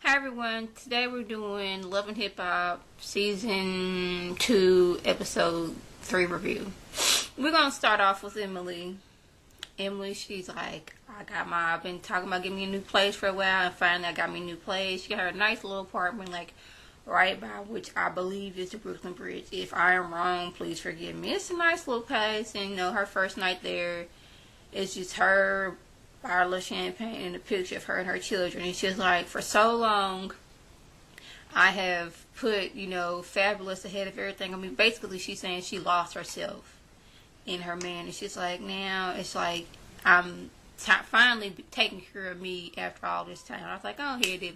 Hi everyone, today we're doing Love and Hip Hop Season 2 Episode 3 review. We're going to start off with Emily. Emily, she's like, I've been talking about getting me a new place for a while, and finally I got me a new place. She got her nice little apartment, like, right by which I believe is the Brooklyn Bridge. If I am wrong, please forgive me. It's a nice little place, and her first night there is just her, bottle of champagne, and a picture of her and her children. And she's like, for so long, I have put, Fabulous ahead of everything. I mean, basically, she's saying she lost herself in her man. And she's like, now it's like, I'm finally taking care of me after all this time. I was like, go ahead,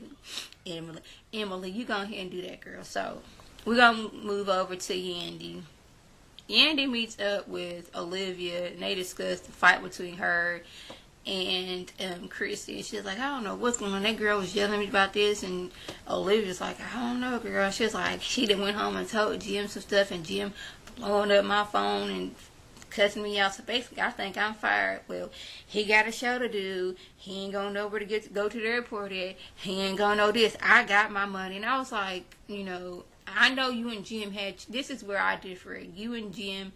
Emily, you go ahead and do that, girl. So, we're going to move over to Yandy. Yandy meets up with Olivia, and they discuss the fight between her and Chrissy. She's like, I don't know what's going on. That girl was yelling at me about this, and Olivia's like, I don't know, girl. She's like, she done went home and told Jim some stuff, and Jim blowing up my phone and cussing me out. So basically, I think I'm fired. Well, he got a show to do. He ain't gonna know where to go to the airport at. He ain't gonna know this. I got my money. And I was like, I know you and Jim this is where I differ. You and Jim,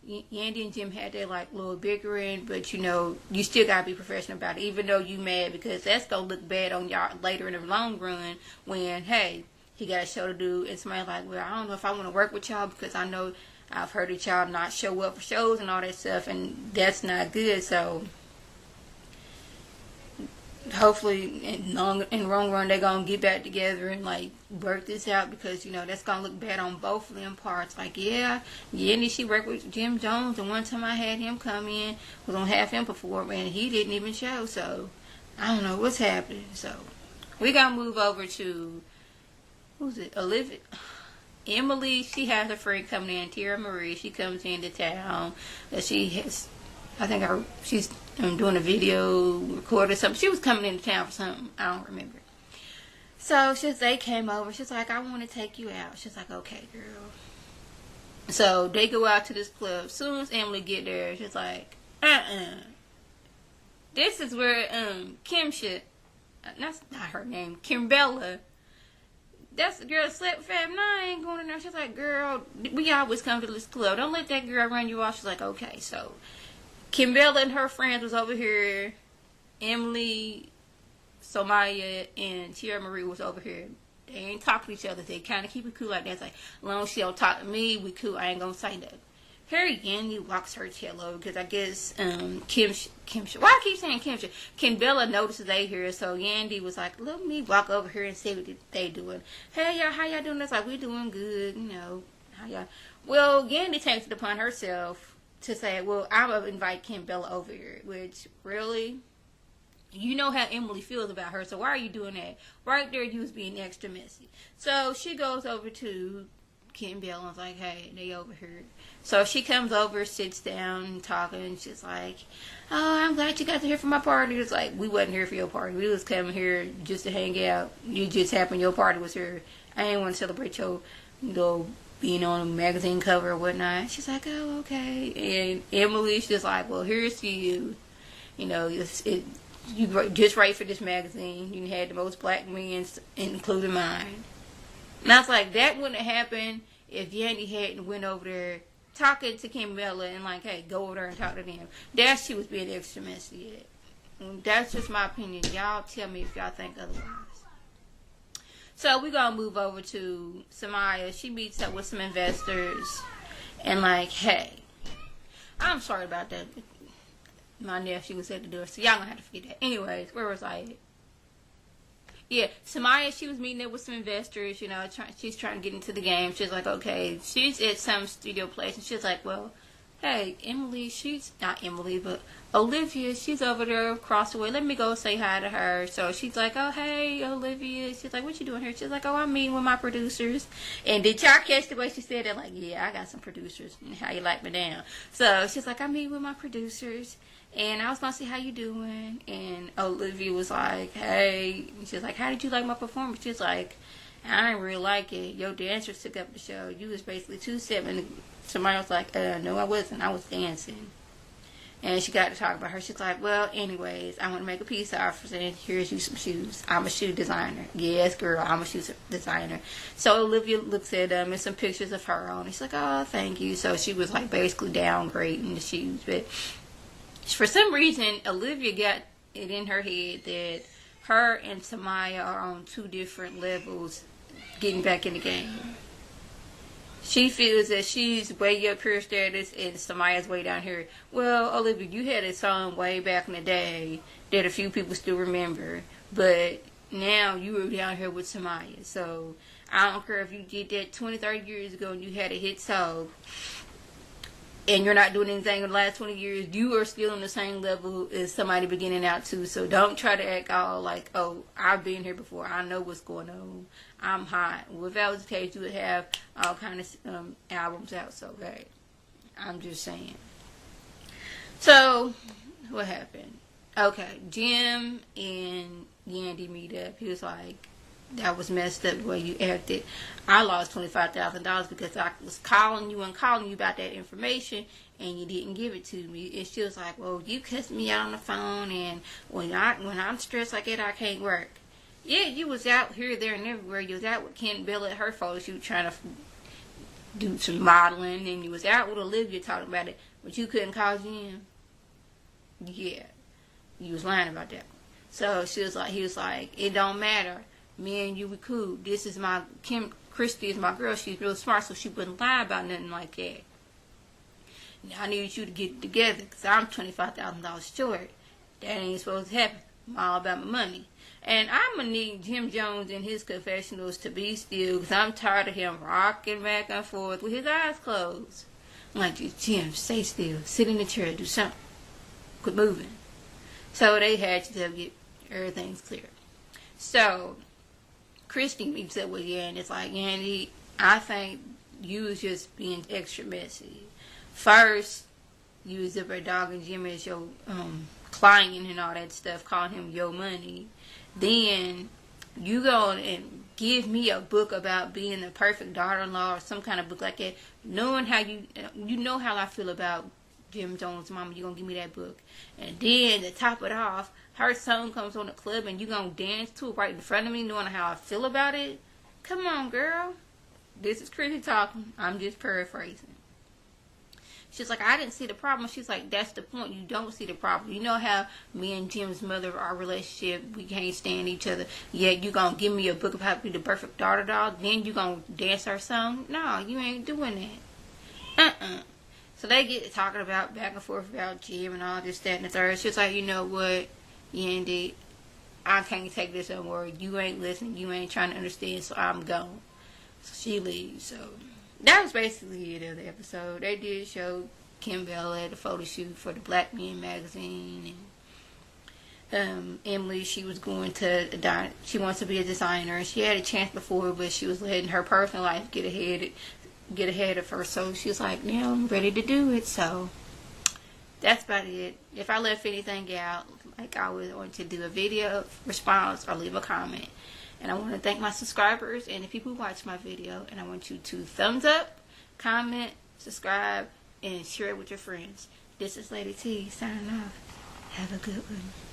Yandy and Jim had their like little bickering, but you still gotta be professional about it, even though you mad, because that's gonna look bad on y'all later in the long run when, hey, he got a show to do, and somebody's like, well, I don't know if I want to work with y'all because I know I've heard that y'all not show up for shows and all that stuff, and that's not good. So hopefully in the long run they're gonna get back together and like work this out, because that's gonna look bad on both of them parts. Like, Yandy, she worked with Jim Jones, and one time I had him come in, was gonna have him perform, and he didn't even show. So I don't know what's happening. So we gotta move over to, who's it? Olivia. Emily, she has her friend coming in, Tierra Marie. She comes into town. She's doing a video record or something. She was coming into town for something. I don't remember. So they came over. She's like, I want to take you out. She's like, okay, girl. So they go out to this club. As soon as Emily get there, she's like, This is where that's not her name, Kimbella. That's the girl slept with Fab. No, I ain't going in there. She's like, girl, we always come to this club. Don't let that girl run you off. She's like, okay. So Kimbella and her friends was over here. Emily, Somaya, and Tierra Marie was over here. They ain't talking to each other. They kind of keep it cool like that. It's like, as long as she don't talk to me, we cool. I ain't gonna say nothing. Harry Yandy walks her tail over, because I guess why I keep saying Kimbella notices they here, so Yandy was like, let me walk over here and see what they doing. Hey y'all, how y'all doing? That's like, we doing good, how y'all. Well, Yandy takes it upon herself to say, well, I'm gonna invite Kimbella over here, which really, you know how Emily feels about her, so why are you doing that? Right there, you was being extra messy. So she goes over to Kimbella and was like, hey, they over here. So she comes over, sits down, talking, and she's like, oh, I'm glad you got to hear from my party. It's like, we wasn't here for your party. We was coming here just to hang out. You just happened your party was here. I ain't want to celebrate your being on a magazine cover or whatnot. She's like, oh, okay. And Emily's just like, well, here's to you. You just right for this magazine. You had the most black men, including mine. And I was like, that wouldn't have happened if Yandy hadn't went over there talking to Kimbella and like, hey, go over there and talk to them. That she was being extra messy at. That's just my opinion. Y'all tell me if y'all think otherwise. So we're going to move over to Samaya. She meets up with some investors and like, hey, I'm sorry about that. My nephew was at the door, so y'all going to have to forget that. Anyways, where was I at? Yeah, Samaya, she was meeting up with some investors, she's trying to get into the game. She's like, okay, she's at some studio place, and she's like, well, hey, Emily, she's not Emily, but Olivia, she's over there across the way. Let me go say hi to her. So she's like, oh, hey, Olivia. She's like, what you doing here? She's like, oh, I'm meeting with my producers. And did y'all catch the way she said it? Like, yeah, I got some producers. How you like me down? So she's like, I'm meeting with my producers. And I was going to see how you doing. And Olivia was like, hey. She's like, how did you like my performance? She's like, I didn't really like it. Your dancers took up the show. You was basically 2-7. Somebody was like, no, I wasn't. I was dancing. And she got to talk about her. She's like, well, anyways, I want to make a peace offering. Here's you some shoes. I'm a shoe designer. Yes, girl, I'm a shoe designer. So Olivia looks at them and some pictures of her on. She's like, oh, thank you. So she was like basically downgrading the shoes. But for some reason, Olivia got it in her head that her and Samaya are on two different levels getting back in the game. She feels that she's way up here status and Samaya's way down here. Well, Olivia, you had a song way back in the day that a few people still remember, but now you were down here with Samaya. So I don't care if you did that 20, 30 years ago and you had a hit song and you're not doing anything in the last 20 years, you are still on the same level as somebody beginning out too. So don't try to act all like, oh, I've been here before. I know what's going on. I'm hot. Well, if that was the case, you would have all kinds of albums out. So, right. I'm just saying. So, what happened? Okay, Jim and Yandy meet up. He was like, that was messed up the way you acted. I lost $25,000 because I was calling you about that information and you didn't give it to me. And she was like, well, you cussed me out on the phone, and when I'm stressed like that, I can't work. Yeah, you was out here, there, and everywhere. You was out with Ken Bill at her photo shoot trying to do some modeling, and you was out with Olivia talking about it, but you couldn't call Jim. Yeah, you was lying about that. So he was like, it don't matter. Me and you were cool. This is Christy is my girl. She's real smart, so she wouldn't lie about nothing like that. Now I need you to get it together because I'm $25,000 short. That ain't supposed to happen. I'm all about my money. And I'm going to need Jim Jones in his confessionals to be still because I'm tired of him rocking back and forth with his eyes closed. I'm like, Jim, stay still. Sit in the chair. Do something. Quit moving. So they had to get everything's clear. So Christy meets up with Yandy. It's like, Yandy, I think you was just being extra messy. First, you was up there dogging Jim as your client and all that stuff, calling him your money. Then you go and give me a book about being the perfect daughter-in-law or some kind of book like that, knowing how you know how I feel about Jim Jones' mama. You gonna give me that book, and then to top it off, her song comes on the club and you gonna dance to it right in front of me, knowing how I feel about it. Come on, girl. This is Chrissy talking. I'm just paraphrasing. She's like, I didn't see the problem. She's like, that's the point. You don't see the problem. You know how me and Jim's mother, our relationship, we can't stand each other. Yet you gonna give me a book of how to be the perfect daughter dog. Then you gonna dance our song? No, you ain't doing that. So they get talking about back and forth about Jim and all this, that, and the third. She's like, you know what, Yandy, I can't take this no more. You ain't listening. You ain't trying to understand, so I'm gone. So she leaves. So that was basically it of the episode. They did show Kim Bella at a photo shoot for the Black Men magazine, and Emily, she was going to she wants to be a designer. She had a chance before, but she was letting her personal life get ahead of her. So she was like, now I'm ready to do it. So that's about it. If I left anything out, like I was going to do a video response or leave a comment. And I want to thank my subscribers and the people who watch my video. And I want you to thumbs up, comment, subscribe, and share it with your friends. This is Lady T signing off. Have a good one.